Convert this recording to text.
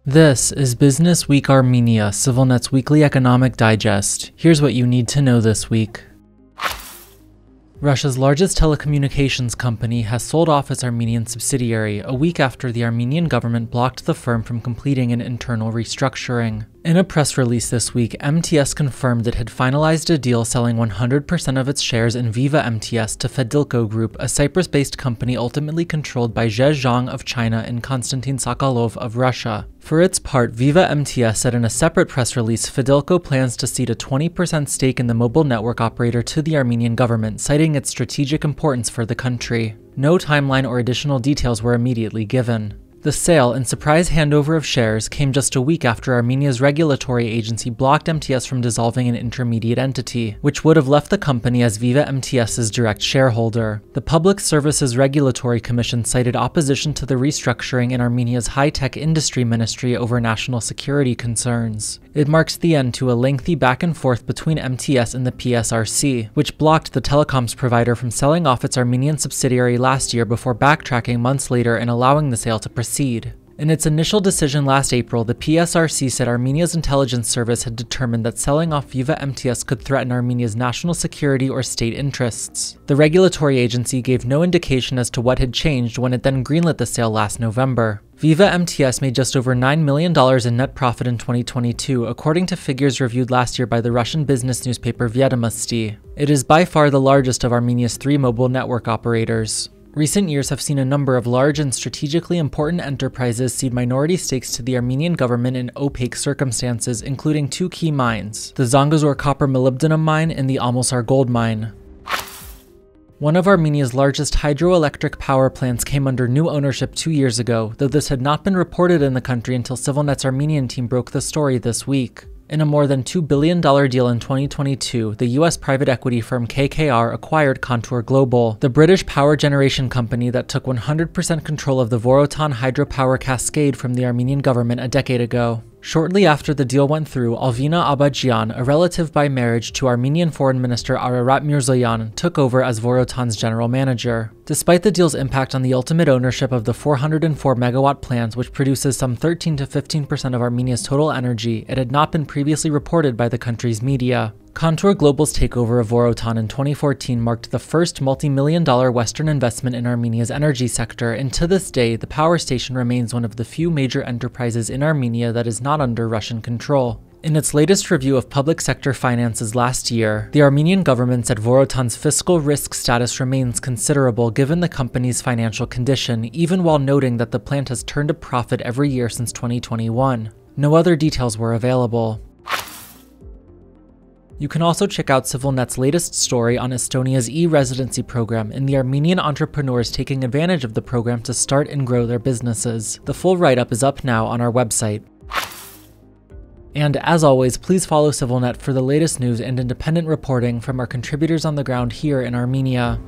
This is Business Week Armenia, CivilNet's weekly economic digest. Here's what you need to know this week. Russia's largest telecommunications company has sold off its Armenian subsidiary a week after the Armenian government blocked the firm from completing an internal restructuring. In a press release this week, MTS confirmed it had finalized a deal selling 100% of its shares in Viva MTS to Fedilco Group, a Cyprus-based company ultimately controlled by Zhe Zhang of China and Konstantin Sokolov of Russia. For its part, Viva MTS said in a separate press release, Fedilco plans to cede a 20% stake in the mobile network operator to the Armenian government, citing its strategic importance for the country. No timeline or additional details were immediately given. The sale and surprise handover of shares came just a week after Armenia's regulatory agency blocked MTS from dissolving an intermediate entity, which would have left the company as Viva MTS's direct shareholder. The Public Services Regulatory Commission cited opposition to the restructuring in Armenia's high-tech industry ministry over national security concerns. It marks the end to a lengthy back and forth between MTS and the PSRC, which blocked the telecoms provider from selling off its Armenian subsidiary last year before backtracking months later and allowing the sale to proceed. In its initial decision last April, the PSRC said Armenia's intelligence service had determined that selling off Viva MTS could threaten Armenia's national security or state interests. The regulatory agency gave no indication as to what had changed when it then greenlit the sale last November. Viva MTS made just over $9 million in net profit in 2022, according to figures reviewed last year by the Russian business newspaper Vedomosti. It is by far the largest of Armenia's three mobile network operators. Recent years have seen a number of large and strategically important enterprises cede minority stakes to the Armenian government in opaque circumstances, including two key mines, the Zangezur copper molybdenum mine and the Amosar gold mine. One of Armenia's largest hydroelectric power plants came under new ownership 2 years ago, though this had not been reported in the country until CivilNet's Armenian team broke the story this week. In a more than $2 billion deal in 2022, the US private equity firm KKR acquired Contour Global, the British power generation company that took 100% control of the Vorotan hydropower cascade from the Armenian government a decade ago. Shortly after the deal went through, Alvina Abajian, a relative by marriage to Armenian Foreign Minister Ararat Mirzoyan, took over as Vorotan's general manager. Despite the deal's impact on the ultimate ownership of the 404-megawatt plant, which produces some 13 to 15% of Armenia's total energy, it had not been previously reported by the country's media. Contour Global's takeover of Vorotan in 2014 marked the first multi-million-dollar Western investment in Armenia's energy sector, and to this day, the power station remains one of the few major enterprises in Armenia that is not under Russian control. In its latest review of public sector finances last year, the Armenian government said Vorotan's fiscal risk status remains considerable given the company's financial condition, even while noting that the plant has turned a profit every year since 2021. No other details were available. You can also check out CivilNet's latest story on Estonia's e-residency program and the Armenian entrepreneurs taking advantage of the program to start and grow their businesses. The full write-up is up now on our website. And as always, please follow CivilNet for the latest news and independent reporting from our contributors on the ground here in Armenia.